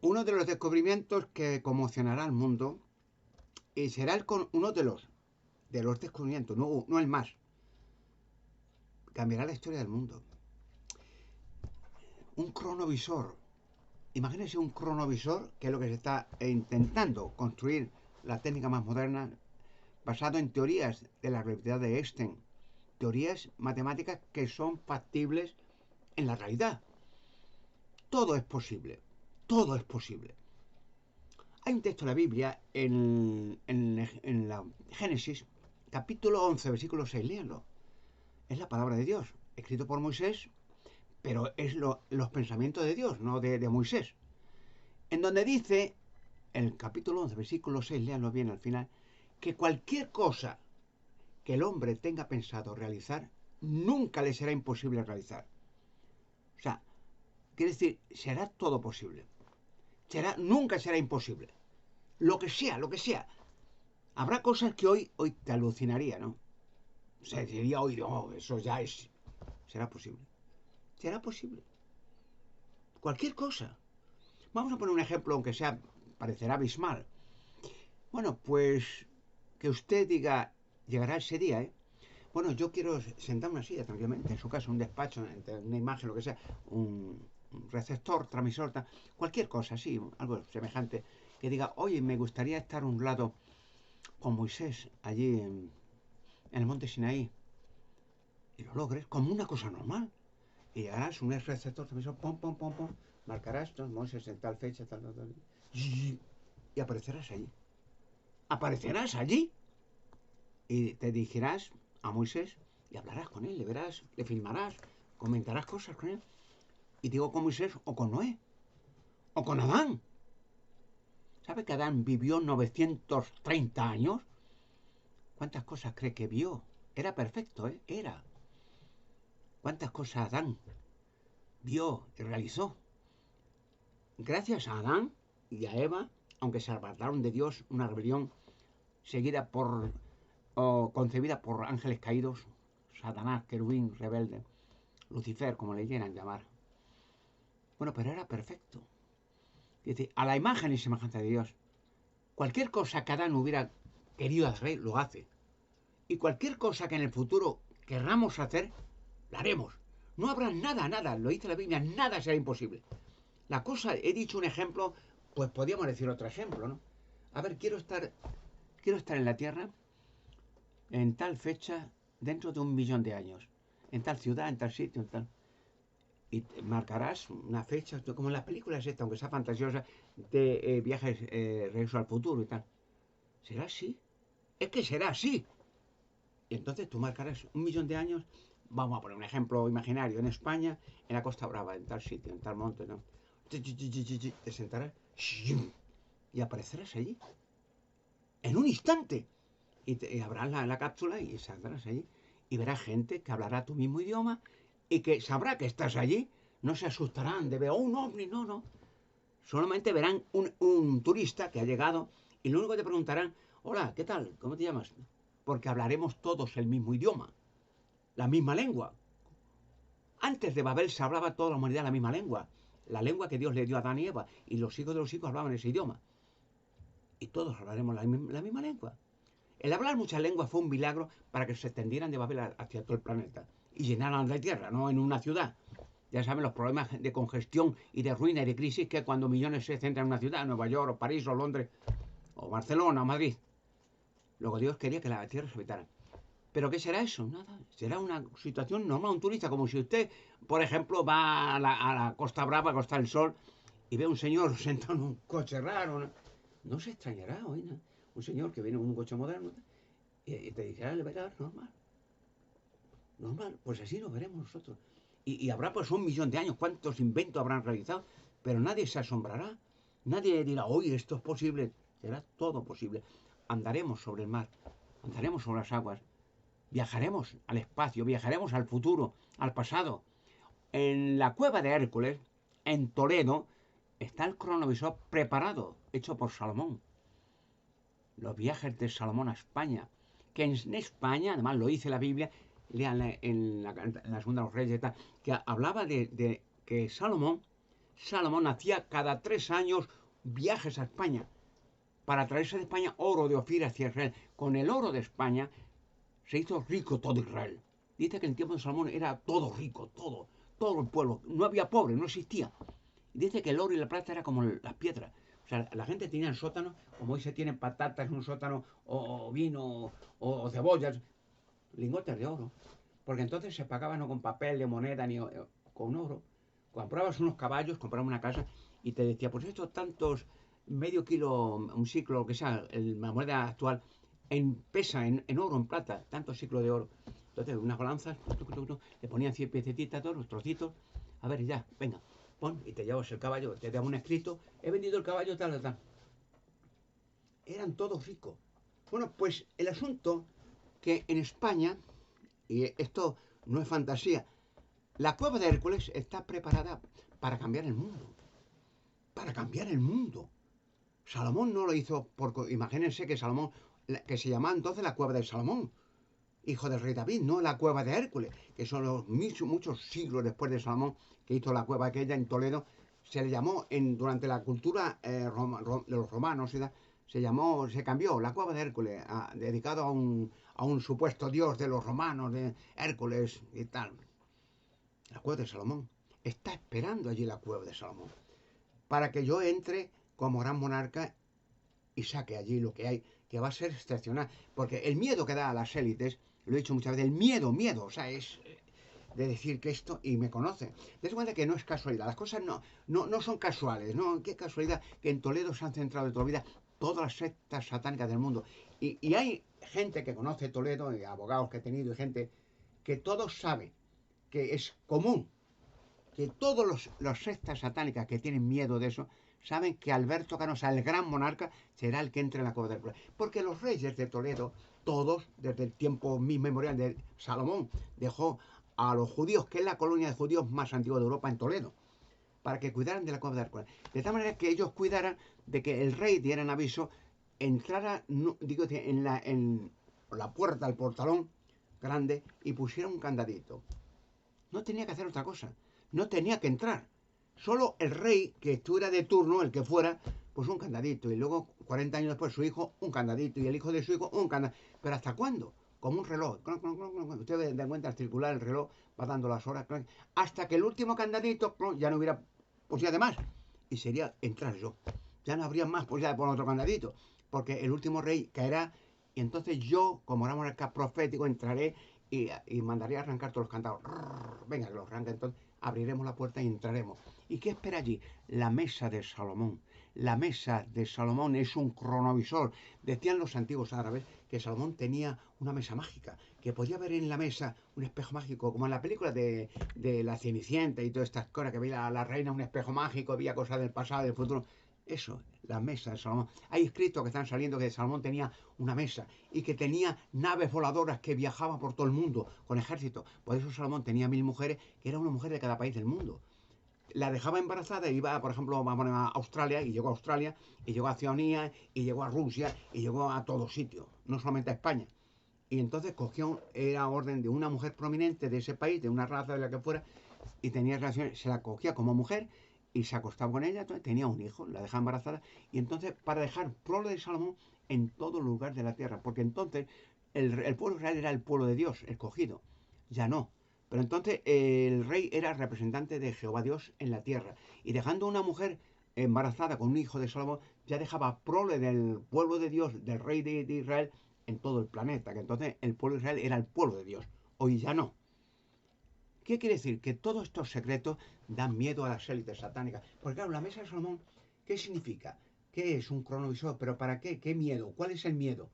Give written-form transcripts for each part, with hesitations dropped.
Uno de los descubrimientos que conmocionará al mundo y será uno de los descubrimientos, no el más, cambiará la historia del mundo. Un cronovisor. Imagínense un cronovisor, que es lo que se está intentando construir, la técnica más moderna, basado en teorías de la relatividad de Einstein, teorías matemáticas que son factibles en la realidad. Todo es posible, todo es posible. Hay un texto de la Biblia en la Génesis, capítulo 11, versículo 6, léanlo. Es la palabra de Dios, escrito por Moisés, pero es los pensamientos de Dios, no de Moisés. En donde dice, en el capítulo 11, versículo 6, léanlo bien al final, que cualquier cosa que el hombre tenga pensado realizar, nunca le será imposible realizar. O sea, quiere decir, será todo posible. Nunca será imposible. Lo que sea. Habrá cosas que hoy te alucinaría, ¿no? Se diría hoy, no, eso ya es. Será posible. Será posible. Cualquier cosa. Vamos a poner un ejemplo, aunque sea, parecerá abismal. Bueno, pues que usted diga, llegará ese día, ¿eh? Bueno, yo quiero sentarme una silla tranquilamente, en su casa, un despacho, una imagen, lo que sea, un receptor, transmisor, cualquier cosa, así, algo semejante, que diga, oye, me gustaría estar a un lado con Moisés, allí en el monte Sinaí, y lo logres como una cosa normal. Y llegarás un receptor, transmisor, pom, pom, pom, pom, marcarás, Moisés en tal fecha, tal, y aparecerás allí. Aparecerás allí y te dirigirás a Moisés y hablarás con él, le verás, le filmarás, comentarás cosas con él. Y digo con Moisés o con Noé o con Adán. ¿Sabe que Adán vivió 930 años? ¿Cuántas cosas cree que vio? Era perfecto, ¿eh? Era. ¿Cuántas cosas Adán vio y realizó? Gracias a Adán y a Eva, aunque se apartaron de Dios, una rebelión seguida o concebida por ángeles caídos, Satanás, querubín, rebelde, Lucifer, como le quieran llamar. Bueno, pero era perfecto. Es decir, a la imagen y semejanza de Dios. Cualquier cosa que Adán hubiera querido hacer, lo hace. Y cualquier cosa que en el futuro querramos hacer, la haremos. No habrá nada, lo dice la Biblia, nada será imposible. La cosa, he dicho un ejemplo, pues podríamos decir otro ejemplo, ¿no? A ver, quiero estar en la Tierra en tal fecha dentro de 1 millón de años. En tal ciudad, en tal sitio, en tal. Y marcarás una fecha, como en las películas estas, aunque sea fantasiosa, de viajes, regreso al futuro y tal. ¿Será así? Es que será así. Y entonces tú marcarás 1 millón de años, vamos a poner un ejemplo imaginario, en España, en la Costa Brava, en tal sitio, en tal monte, ¿no? Te sentarás y aparecerás allí, en un instante. Y abrirás la cápsula y saldrás allí. Y verás gente que hablará tu mismo idioma y que sabrá que estás allí. No se asustarán de ver, un ovni, no, no. Solamente verán un turista que ha llegado y lo único que te preguntarán, hola, ¿qué tal? ¿Cómo te llamas? Porque hablaremos todos el mismo idioma, la misma lengua. Antes de Babel se hablaba toda la humanidad la misma lengua, la lengua que Dios le dio a Adán y Eva, y los hijos de los hijos hablaban ese idioma. Y todos hablaremos la misma lengua. El hablar muchas lenguas fue un milagro para que se extendieran de Babel hacia todo el planeta y llenaran la Tierra, no en una ciudad. Ya saben los problemas de congestión y de ruina y de crisis que cuando millones se centran en una ciudad, Nueva York, o París, o Londres, o Barcelona, o Madrid. Luego Dios quería que la Tierra se habitara. ¿Pero qué será eso? Nada. Será una situación normal, un turista, como si usted, por ejemplo, va a la Costa Brava, a Costa del Sol, y ve a un señor sentado en un coche raro. No se extrañará, hoy, ¿no? Un señor que viene en un coche moderno y te dirá, le verás normal. Normal, pues así lo veremos nosotros. Y habrá pues 1 millón de años, cuántos inventos habrán realizado, pero nadie se asombrará. Nadie dirá, oye, esto es posible. Será todo posible. Andaremos sobre el mar, andaremos sobre las aguas, viajaremos al espacio, viajaremos al futuro, al pasado. En la cueva de Hércules, en Toledo, está el cronovisor preparado, hecho por Salomón. Los viajes de Salomón a España. Que en España, además lo dice la Biblia, lean en la segunda de los Reyes, que hablaba de que Salomón Salomón hacía cada 3 años viajes a España para traerse de España oro de Ofir hacia Israel. Con el oro de España se hizo rico todo Israel. Dice que en el tiempo de Salomón era todo rico, todo el pueblo. No había pobre, no existía. Dice que el oro y la plata era como las piedras. O sea, la gente tenía en sótanos, como hoy se tienen patatas en un sótano, o vino, o cebollas, lingotes de oro. Porque entonces se pagaba no con papel de moneda ni con oro. Comprabas unos caballos, comprabas una casa y te decía, pues esto tantos, medio kilo, un ciclo, lo que sea, la moneda actual, pesa en oro, en plata, tantos ciclos de oro. Entonces, unas balanzas, le ponían 100 piececitas de oro, trocitos, a ver, ya, venga, pon, y te llevas el caballo, te da un escrito, he vendido el caballo, tal, tal. Eran todos ricos. Bueno, pues el asunto que en España, y esto no es fantasía, la cueva de Hércules está preparada para cambiar el mundo. Para cambiar el mundo. Salomón no lo hizo porque, imagínense que Salomón, que se llamaba entonces la cueva de Salomón, hijo del rey David, no la cueva de Hércules, que son los muchos siglos después de Salomón, que hizo la cueva aquella en Toledo, se le llamó durante la cultura de los romanos, se cambió la cueva de Hércules, dedicado a un supuesto dios de los romanos, de Hércules y tal. La cueva de Salomón. Está esperando allí la cueva de Salomón para que yo entre como gran monarca y saque allí lo que hay, que va a ser excepcional. Porque el miedo que da a las élites, lo he dicho muchas veces, el miedo, o sea, es de decir que esto, y me conocen. Des cuenta que no es casualidad, las cosas no son casuales, ¿no? Qué casualidad que en Toledo se han centrado de toda la vida todas las sectas satánicas del mundo. Y hay gente que conoce Toledo, y abogados que he tenido, y gente que todos saben que es común que todos los sectas satánicas que tienen miedo de eso saben que Alberto Canosa, el gran monarca, será el que entre en la cueva del pueblo. Porque los reyes de Toledo, todos, desde el tiempo inmemorial de Salomón, dejó a los judíos, que es la colonia de judíos más antigua de Europa, en Toledo, para que cuidaran de la cueva del Hércules. De tal manera que ellos cuidaran de que el rey diera en aviso, entrara, no, digo, en la puerta, el portalón grande, y pusiera un candadito. No tenía que hacer otra cosa. No tenía que entrar. Solo el rey que estuviera de turno, el que fuera, pues un candadito. Y luego, 40 años después, su hijo, un candadito. Y el hijo de su hijo, un candadito. ¿Pero hasta cuándo? Como un reloj. Ustedes den cuenta, al circular el reloj va dando las horas. Hasta que el último candadito ya no hubiera posibilidad de más. Y sería entrar yo. Ya no habría más posibilidad de poner otro candadito. Porque el último rey caerá. Y entonces yo, como era monarca profético, entraré y mandaré a arrancar todos los candados. Venga, que los arranca entonces. Abriremos la puerta y entraremos. ¿Y qué espera allí? La mesa de Salomón. La mesa de Salomón es un cronovisor. Decían los antiguos árabes que Salomón tenía una mesa mágica, que podía ver en la mesa un espejo mágico, como en la película de La Cenicienta y todas estas cosas, que veía la reina un espejo mágico, veía cosas del pasado, del futuro. Eso, la mesa de Salomón. Hay escritos que están saliendo que Salomón tenía una mesa y que tenía naves voladoras que viajaban por todo el mundo con ejército. Por eso Salomón tenía 1000 mujeres, que era una mujer de cada país del mundo. La dejaba embarazada e iba, por ejemplo, vamos a Australia, y llegó a Australia, y llegó a Oceanía, y llegó a Rusia, y llegó a todos sitios, no solamente a España. Y entonces cogió, era orden de una mujer prominente de ese país, de una raza de la que fuera, y tenía relaciones, se la cogía como mujer y se acostaba con ella, entonces tenía un hijo, la dejaba embarazada, y entonces para dejar prole de Salomón en todo lugar de la tierra, porque entonces el pueblo de Israel era el pueblo de Dios, escogido, ya no. Pero entonces el rey era representante de Jehová Dios en la tierra, y dejando una mujer embarazada con un hijo de Salomón, ya dejaba prole del pueblo de Dios, del rey de Israel, en todo el planeta, que entonces el pueblo de Israel era el pueblo de Dios, hoy ya no. ¿Qué quiere decir? Que todos estos secretos dan miedo a las élites satánicas. Porque claro, la mesa de Salomón, ¿qué significa? ¿Qué es un cronovisor? ¿Pero para qué? ¿Qué miedo? ¿Cuál es el miedo?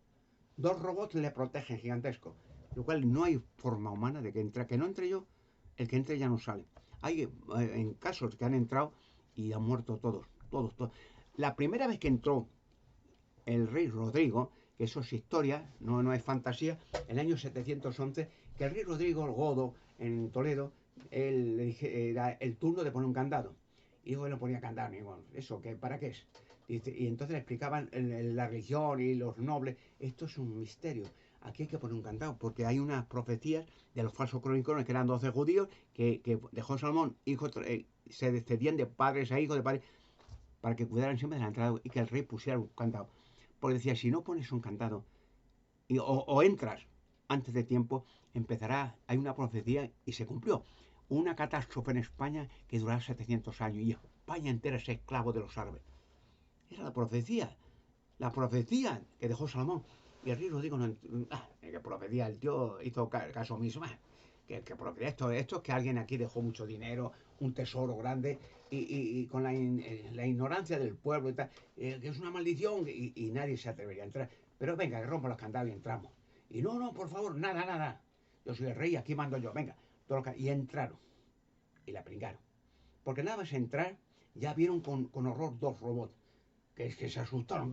Dos robots le protegen gigantesco. Lo cual no hay forma humana de que entre. Que no entre yo, el que entre ya no sale. Hay en casos que han entrado y han muerto todos. La primera vez que entró el rey Rodrigo, que eso es historia, no es fantasía, en el año 711, que el rey Rodrigo el Godo, en Toledo, él le dije, era el turno de poner un candado. Y yo no ponía candado, y bueno, ¿eso qué, para qué es? Y entonces le explicaban la religión y los nobles, esto es un misterio. aquí hay que poner un candado, porque hay unas profecías de los falsos croníconos, que eran 12 judíos, que dejó Salomón, se descendían de padres a hijos, de padres, para que cuidaran siempre de la entrada y que el rey pusiera un candado. Porque decía, si no pones un candado o entras antes de tiempo, hay una profecía y se cumplió. Una catástrofe en España que durará 700 años y España entera es esclavo de los árabes. Era la profecía que dejó Salomón. Y el rey Rodrigo no. Que profecía, el tío hizo caso omiso. Que profecía, esto es que alguien aquí dejó mucho dinero, un tesoro grande, y con la ignorancia del pueblo y tal, que es una maldición, y nadie se atrevería a entrar. Pero venga, que rompo los candados y entramos. Y no, por favor, nada, nada. Yo soy el rey, aquí mando yo, venga. Y entraron. Y la pringaron. Porque nada más entrar, ya vieron con horror dos robots que se asustaron,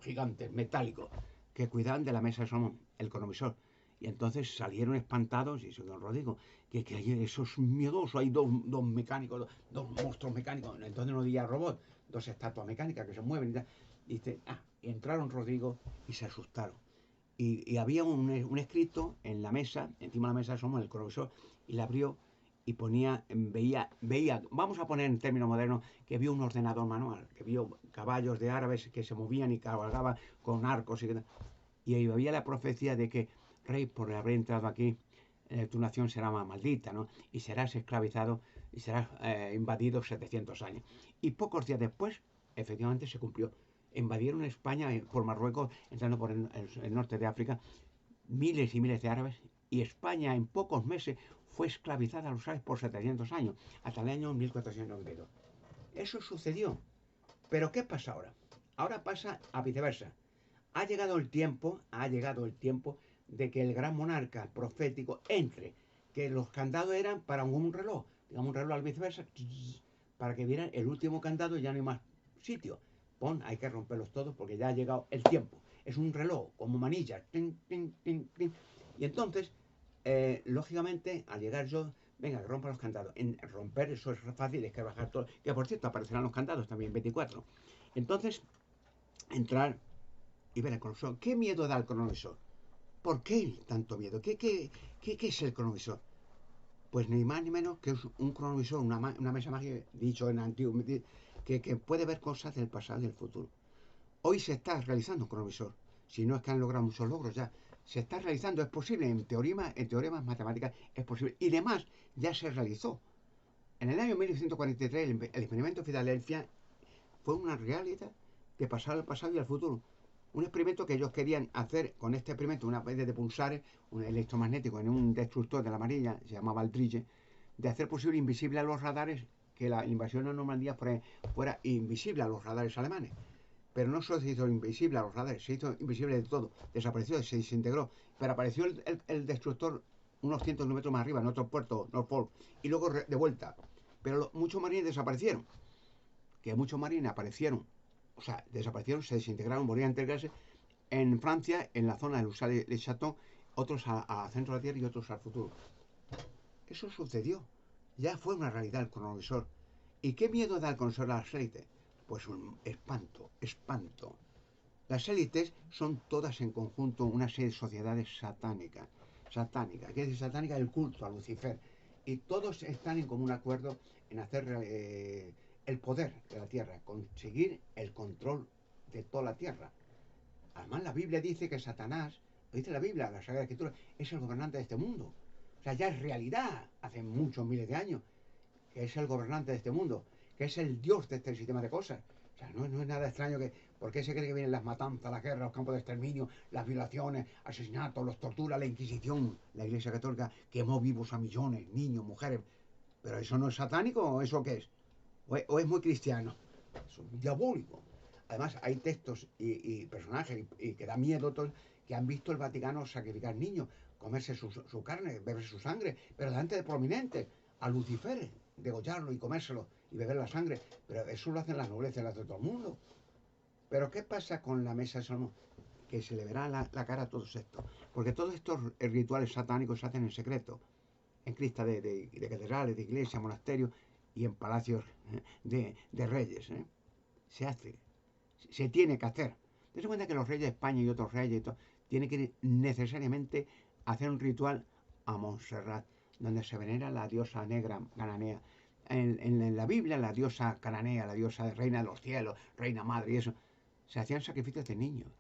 gigantes, metálicos, que cuidaban de la mesa de Salomón, el cronovisor. Y entonces salieron espantados y señor Rodrigo, que eso es miedoso, hay dos mecánicos, dos monstruos mecánicos, entonces no diría robot, dos estatuas mecánicas que se mueven y tal. Y entraron Rodrigo y se asustaron. Y había un escrito en la mesa, encima de la mesa de Salomón, el cronovisor, y la abrió y veía, vamos a poner en términos modernos, que vio un ordenador manual, que vio caballos de árabes que se movían y cabalgaban con arcos y ahí había la profecía de que, rey, por haber entrado aquí, tu nación será maldita, ¿no? Y serás esclavizado y serás invadido 700 años. Y pocos días después, efectivamente se cumplió. Invadieron España por Marruecos, entrando por el norte de África, miles y miles de árabes, y España en pocos meses fue esclavizada a los árabes por 700 años, hasta el año 1492. Eso sucedió. Pero ¿qué pasa ahora? Ahora pasa a viceversa. Ha llegado el tiempo de que el gran monarca profético entre, que los candados eran para un reloj, digamos un reloj al viceversa, para que vieran el último candado y ya no hay más sitio. Hay que romperlos todos porque ya ha llegado el tiempo. Es un reloj, como manillas. Tin, tin, tin, tin. Y entonces, lógicamente, al llegar yo, venga, que rompa los candados. En romper eso es fácil, es que bajar todo. Que por cierto, aparecerán los candados también, 24. Entonces, entrar y ver el cronovisor. ¿Qué miedo da el cronovisor? ¿Por qué tanto miedo? ¿Qué es el cronovisor? Pues ni más ni menos que es un cronovisor, una mesa mágica, dicho en antiguo, que puede ver cosas del pasado y del futuro. Hoy se está realizando un cronovisor. Si no es que han logrado muchos logros ya. Se está realizando, es posible, en teoremas matemáticas es posible. Y demás, ya se realizó. En el año 1943, el experimento de Filadelfia fue una realidad de pasar al pasado y al futuro. Un experimento que ellos querían hacer con este experimento, una vez de pulsares, un electromagnético en un destructor de la amarilla, se llamaba Aldrich, de hacer posible invisible a los radares, que la invasión a Normandía fuera invisible a los radares alemanes. Pero no solo se hizo invisible a los radares, se hizo invisible de todo, desapareció, se desintegró. Pero apareció el destructor unos cientos de metros más arriba, en otro puerto, Norfolk, y luego de vuelta. Pero muchos marines desaparecieron, que muchos marines aparecieron, o sea, desaparecieron, se desintegraron, volvían a integrarse en Francia, en la zona de Lussat-le-Chateau, otros al centro de la Tierra y otros al futuro. Eso sucedió, ya fue una realidad el cronovisor. ¿Y qué miedo da el cronovisor a las élites? Pues un espanto, espanto. Las élites son todas en conjunto una serie de sociedades satánicas. Satánicas, ¿qué es satánica? El culto a Lucifer. Y todos están en común acuerdo en hacer el poder de la tierra, conseguir el control de toda la tierra. Además, la Biblia dice que Satanás, lo dice la Biblia, la Sagrada Escritura, es el gobernante de este mundo. O sea, ya es realidad, hace muchos miles de años, que es el gobernante de este mundo, que es el Dios de este sistema de cosas. O sea, no es nada extraño que... ¿Por qué se cree que vienen las matanzas, las guerras, los campos de exterminio, las violaciones, asesinatos, los torturas, la Inquisición? La Iglesia Católica quemó vivos a millones, niños, mujeres. ¿Pero eso no es satánico o eso qué es? ¿O es muy cristiano? Es un diabólico. Además, hay textos y personajes y que da miedo todo, que han visto el Vaticano sacrificar niños, comerse su carne, beberse su sangre, pero delante de prominentes, a Lucifer, degollarlo y comérselo y beber la sangre. Pero eso lo hacen las noblezas, lo hace todo el mundo. Pero ¿qué pasa con la mesa de Salomón? Que se le verá la cara a todos estos. Porque todos estos rituales satánicos se hacen en secreto, en cristas de catedrales, de iglesias, monasterios y en palacios de reyes. Se hace, se tiene que hacer. Ten en cuenta que los reyes de España y otros reyes tiene que ir necesariamente a hacer un ritual a Montserrat, donde se venera la diosa negra cananea. En la Biblia, la diosa cananea, la diosa reina de los cielos, reina madre y eso, se hacían sacrificios de niños.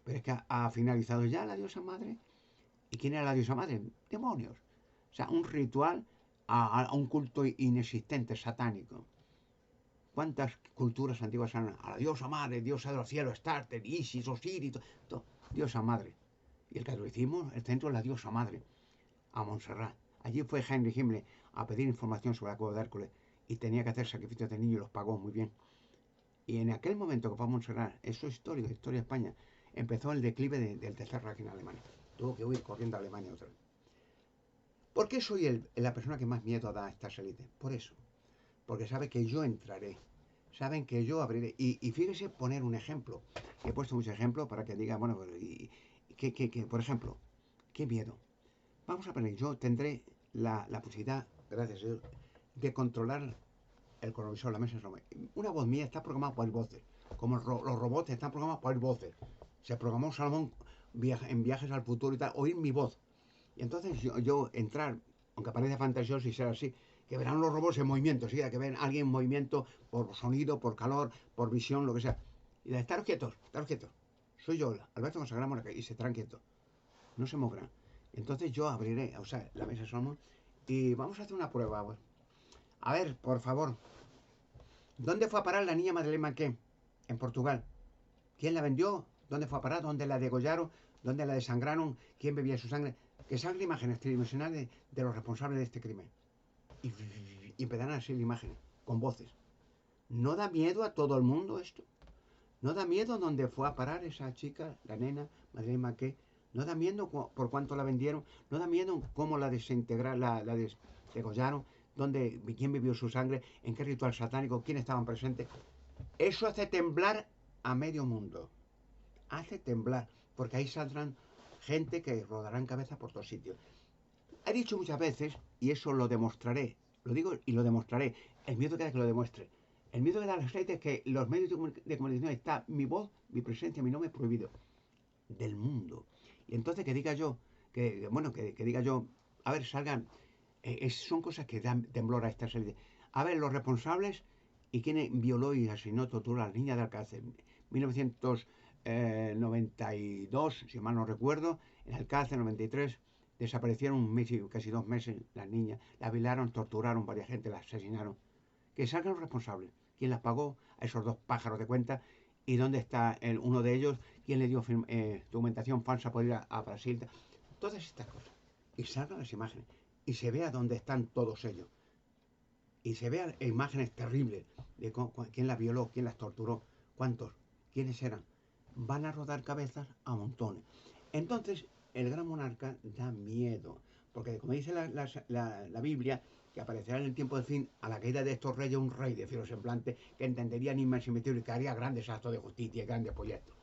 Pero es que ha finalizado ya la diosa madre. ¿Y quién era la diosa madre? Demonios. O sea, un ritual a un culto inexistente, satánico. ¿Cuántas culturas antiguas han a la diosa madre, diosa de los cielos, Astarte, Isis, Osiris, diosa madre? Y el catolicismo, el centro es la diosa madre, a Montserrat. Allí fue Heinrich Himmler a pedir información sobre la cueva de Hércules y tenía que hacer sacrificios de niños y los pagó muy bien. Y en aquel momento que fue a Montserrat, eso es histórico, historia de España, empezó el declive del tercer Reich en Alemania. Tuvo que huir corriendo a Alemania otra vez. ¿Por qué soy la persona que más miedo da a estas élites? Por eso. Porque sabe que yo entraré. Saben que yo abriré. Y fíjese poner un ejemplo. He puesto muchos ejemplos para que diga, bueno, por ejemplo, qué miedo. Vamos a poner, yo tendré la posibilidad, gracias a Dios, de controlar el cronovisor, la mesa. Una voz mía está programada por voces. Como los robots están programados por voces. Se programó Salomón en viajes al futuro y tal, oír mi voz. Y entonces yo entrar, aunque parece fantasioso y ser así, que verán los robots en movimiento, ¿sí? Que ven a alguien en movimiento por sonido, por calor, por visión, lo que sea. Y de estaros quietos, estaros quietos. Soy yo, Alberto Consagramos, y se estarán quietos. No se moverán. Entonces yo abriré, o sea, la mesa somos, y vamos a hacer una prueba. Pues. A ver, por favor, ¿dónde fue a parar la niña Madeleine Manqué? En Portugal. ¿Quién la vendió? ¿Dónde fue a parar? ¿Dónde la degollaron? ¿Dónde la desangraron? ¿Quién bebía su sangre? Que salgan imágenes tridimensionales de los responsables de este crimen. Y empezarán a salir imágenes, con voces. ¿No da miedo a todo el mundo esto? ¿No da miedo dónde fue a parar esa chica, la nena, Madeleine Manqué? ¿No da miedo por cuánto la vendieron? ¿No da miedo cómo la desintegraron, la degollaron? ¿Quién bebió su sangre? ¿En qué ritual satánico? ¿Quién estaban presentes? Eso hace temblar a medio mundo. Hace temblar, porque ahí saldrán gente que rodarán cabeza por todos sitios. He dicho muchas veces, y eso lo demostraré, lo digo y lo demostraré, el miedo que da que lo demuestre. El miedo que da a la gente es que los medios de comunicación está mi voz, mi presencia, mi nombre prohibido del mundo. Y entonces que diga yo, que diga yo, a ver, salgan, son cosas que dan temblor a estas élites. A ver, los responsables y quién violó y asesinó, torturó a las niñas de Alcácer. 1992, si mal no recuerdo, en Alcácer, 93, desaparecieron un mes y casi 2 meses las niñas, las violaron, torturaron varias gente, las asesinaron. Que salgan los responsables. ¿Quién las pagó a esos dos pájaros de cuenta? ¿Y dónde está uno de ellos? ¿Quién le dio documentación falsa por ir a Brasil? Todas estas cosas. Y salgan las imágenes. Y se vea dónde están todos ellos. Y se vean imágenes terribles de quién las violó, quién las torturó, cuántos, quiénes eran. Van a rodar cabezas a montones. Entonces, el gran monarca da miedo. Porque como dice la Biblia, que aparecerá en el tiempo del fin, a la caída de estos reyes, un rey de fiero semblante que entendería enigmas y que haría grandes actos de justicia y grandes proyectos.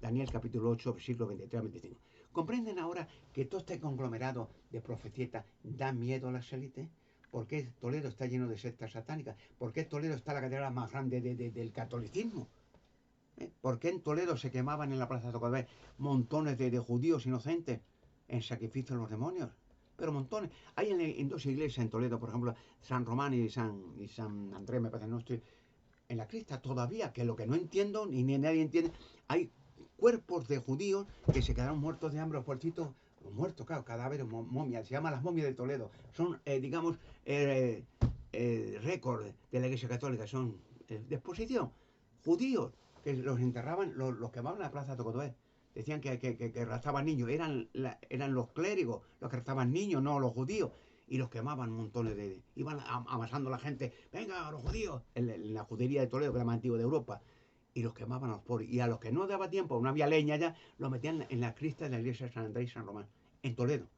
Daniel capítulo 8, versículos 23 a 25. ¿Comprenden ahora que todo este conglomerado de profecietas da miedo a las élites? ¿Por qué Toledo está lleno de sectas satánicas? ¿Por qué Toledo está la catedral más grande del catolicismo? ¿Por qué en Toledo se quemaban en la plaza de Tocadé montones de judíos inocentes en sacrificio a los demonios? Pero montones. Hay en dos iglesias en Toledo, por ejemplo, San Román y San Andrés, me parece, no estoy en la crista todavía, que lo que no entiendo, ni nadie entiende, hay cuerpos de judíos que se quedaron muertos de hambre, los puercitos, muertos, claro, cadáveres, momias, se llaman las momias de Toledo. Son, digamos, récord de la Iglesia Católica, son de exposición. Judíos que los enterraban, los quemaban en la plaza de Tocotoé. Decían que raptaban niños, eran los clérigos los que raptaban niños, no los judíos. Y los quemaban montones iban amasando a la gente, venga, los judíos, en la judería de Toledo, que era la más antigua de Europa. Y los quemaban a los pobres. Y a los que no daba tiempo, no había leña ya, los metían en la crista de la iglesia de San Andrés y San Román, en Toledo.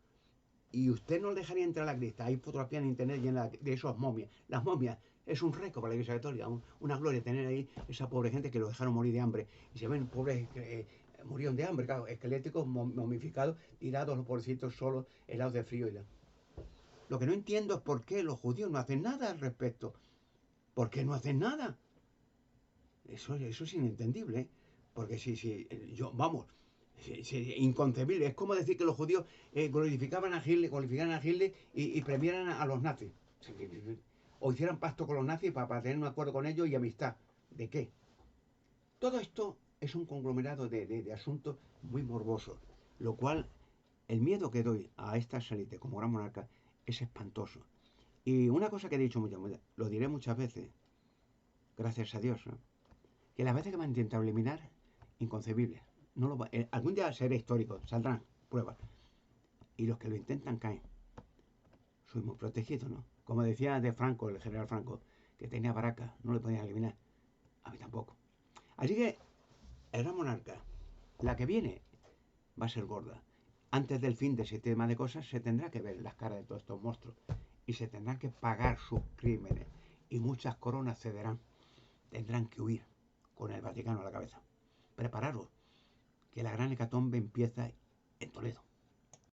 Y usted no le dejaría entrar a la crista. Hay fotografías en internet de esas momias. Las momias es un récord para la iglesia católica, una gloria tener ahí esa pobre gente que lo dejaron morir de hambre. Y se ven pobres murieron de hambre, claro, esqueléticos, momificados, tirados los pobrecitos solos, helados de frío y la... Lo que no entiendo es por qué los judíos no hacen nada al respecto. ¿Por qué no hacen nada? Eso es inentendible, ¿eh? Porque si yo, vamos, Inconcebible. Es como decir que los judíos glorificaran a Hitler y premiaran a los nazis. O hicieran pacto con los nazis para tener un acuerdo con ellos y amistad. ¿De qué? Todo esto es un conglomerado de asuntos muy morbosos, lo cual el miedo que doy a esta élite como gran monarca es espantoso. Y una cosa que he dicho muchas veces, lo diré muchas veces, gracias a Dios, ¿no? Que las veces que me han intentado eliminar, inconcebible. No lo algún día seré histórico, saldrán pruebas. Y los que lo intentan caen. Soy muy protegido, ¿no? Como decía de Franco, el general Franco, que tenía baraca, no le podían eliminar. A mí tampoco. Así que el gran monarca, la que viene, va a ser gorda. Antes del fin de ese tema de cosas se tendrá que ver las caras de todos estos monstruos y se tendrán que pagar sus crímenes y muchas coronas cederán. Tendrán que huir con el Vaticano a la cabeza. Prepararos, que la gran hecatombe empieza en Toledo.